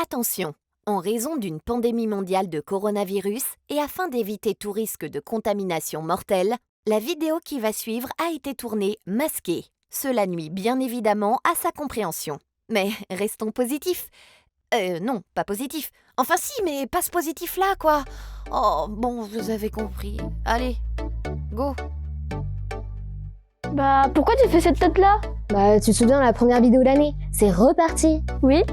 Attention, en raison d'une pandémie mondiale de coronavirus et afin d'éviter tout risque de contamination mortelle, la vidéo qui va suivre a été tournée masquée. Cela nuit bien évidemment à sa compréhension. Mais restons positifs. Non, pas positif. Enfin si, mais pas ce positif-là, quoi. Oh, bon, vous avez compris. Allez, go. Bah, pourquoi tu fais cette tête-là? Bah, tu te souviens de la première vidéo de l'année? C'est reparti. Oui?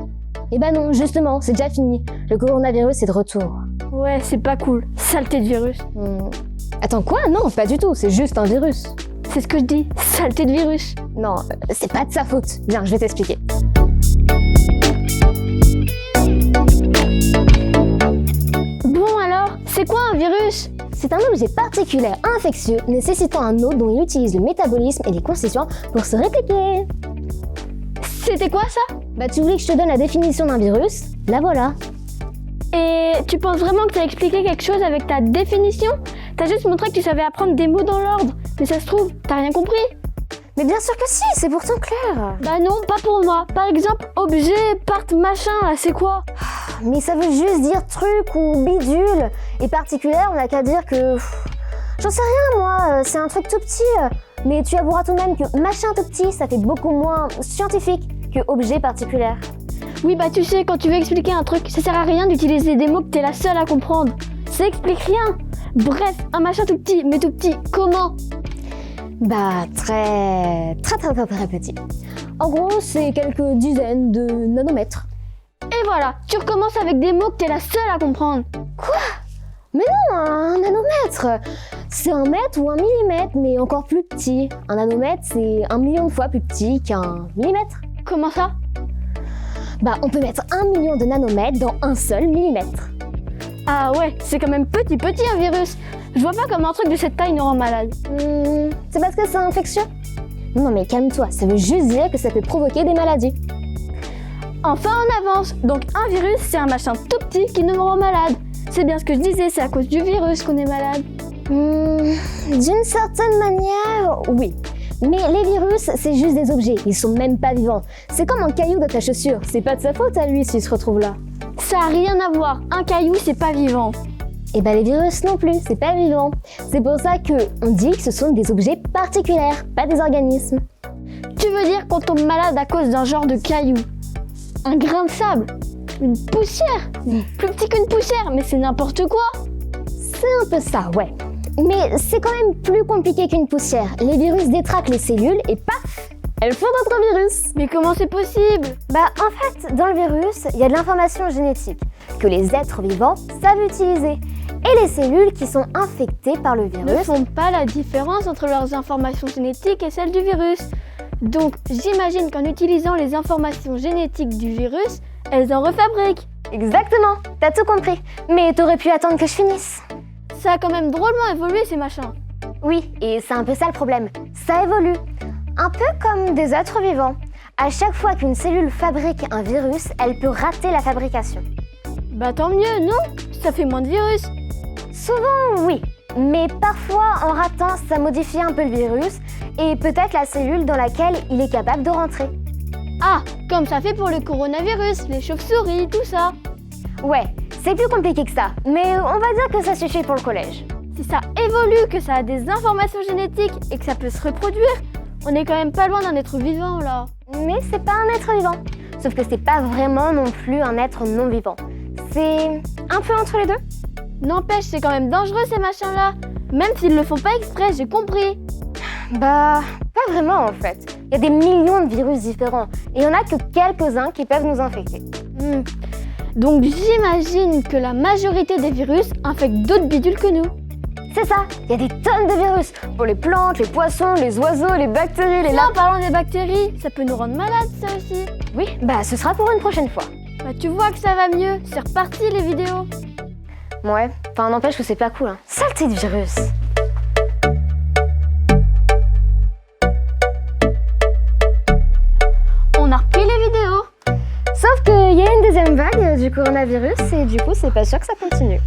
Eh bah non, justement, c'est déjà fini. Le coronavirus est de retour. Ouais, c'est pas cool. Saleté de virus. Attends, quoi? Non, pas du tout, c'est juste un virus. C'est ce que je dis. Saleté de virus. Non, c'est pas de sa faute. Viens, je vais t'expliquer. Bon alors, c'est quoi un virus? C'est un objet particulaire infectieux nécessitant un hôte dont il utilise le métabolisme et les constituants pour se répliquer. C'était quoi ça? Bah tu voulais que je te donne la définition d'un virus? La voilà. Et tu penses vraiment que t'as expliqué quelque chose avec ta définition? T'as juste montré que tu savais apprendre des mots dans l'ordre. Mais ça se trouve, t'as rien compris? Mais bien sûr que si, c'est pourtant clair. Bah non, pas pour moi. Par exemple, objet, part, machin, là, c'est quoi? Mais ça veut juste dire truc ou bidule. Et particulière, on n'a qu'à dire que... J'en sais rien moi, c'est un truc tout petit. Mais tu avoueras tout de même que machin tout petit, ça fait beaucoup moins scientifique que objet particulier. Oui, bah tu sais, quand tu veux expliquer un truc, ça sert à rien d'utiliser des mots que t'es la seule à comprendre. Ça explique rien. Bref, un machin tout petit, mais tout petit, comment? Bah très petit. En gros, c'est quelques dizaines de nanomètres. Et voilà, tu recommences avec des mots que t'es la seule à comprendre. Quoi? Mais non, un nanomètre, c'est 1 mètre ou 1 millimètre, mais encore plus petit. Un nanomètre, c'est 1 million de fois plus petit qu'un millimètre. Comment ça? Bah, on peut mettre 1 million de nanomètres dans un seul millimètre. Ah ouais, c'est quand même petit un virus. Je vois pas comment un truc de cette taille nous rend malade. C'est parce que c'est infectieux? Non mais calme-toi, ça veut juste dire que ça peut provoquer des maladies. Enfin on avance. Donc un virus, c'est un machin tout petit qui nous rend malade. C'est bien ce que je disais, c'est à cause du virus qu'on est malade. D'une certaine manière, oui. Mais les virus, c'est juste des objets, ils sont même pas vivants. C'est comme un caillou dans ta chaussure, c'est pas de sa faute à lui s'il se retrouve là. Ça a rien à voir, un caillou c'est pas vivant. Et bah les virus non plus, c'est pas vivant. C'est pour ça on dit que ce sont des objets particuliers, pas des organismes. Tu veux dire qu'on tombe malade à cause d'un genre de caillou? Un grain de sable? Une poussière? Plus petit qu'une poussière, mais c'est n'importe quoi. C'est un peu ça, ouais. Mais c'est quand même plus compliqué qu'une poussière. Les virus détraquent les cellules et paf, elles font d'autres virus. Mais comment c'est possible? Bah en fait, dans le virus, il y a de l'information génétique que les êtres vivants savent utiliser. Et les cellules qui sont infectées par le virus ne font pas la différence entre leurs informations génétiques et celles du virus. Donc j'imagine qu'en utilisant les informations génétiques du virus, elles en refabriquent. Exactement, t'as tout compris. Mais t'aurais pu attendre que je finisse. Ça a quand même drôlement évolué ces machins. Oui, et c'est un peu ça le problème. Ça évolue. Un peu comme des êtres vivants. À chaque fois qu'une cellule fabrique un virus, elle peut rater la fabrication. Bah tant mieux, non? Ça fait moins de virus. Souvent, oui. Mais parfois, en ratant, ça modifie un peu le virus et peut-être la cellule dans laquelle il est capable de rentrer. Ah, comme ça fait pour le coronavirus, les chauves-souris, tout ça. Ouais, c'est plus compliqué que ça, mais on va dire que ça suffit pour le collège. Si ça évolue, que ça a des informations génétiques et que ça peut se reproduire, on est quand même pas loin d'un être vivant là. Mais c'est pas un être vivant. Sauf que c'est pas vraiment non plus un être non vivant. C'est un peu entre les deux. N'empêche, c'est quand même dangereux ces machins-là. Même s'ils le font pas exprès, j'ai compris. Bah, pas vraiment en fait. Il y a des millions de virus différents et il y en a que quelques-uns qui peuvent nous infecter. Donc j'imagine que la majorité des virus infectent d'autres bidules que nous. C'est ça, il y a des tonnes de virus. Pour les plantes, les poissons, les oiseaux, les bactéries, les lapins. En parlant des bactéries, ça peut nous rendre malades ça aussi. Oui, bah ce sera pour une prochaine fois. Bah tu vois que ça va mieux, c'est reparti les vidéos. Ouais, enfin n'empêche que c'est pas cool, hein. Saleté de virus. On a repris les vidéos. Sauf qu'il y a une deuxième vague du coronavirus et du coup c'est pas sûr que ça continue.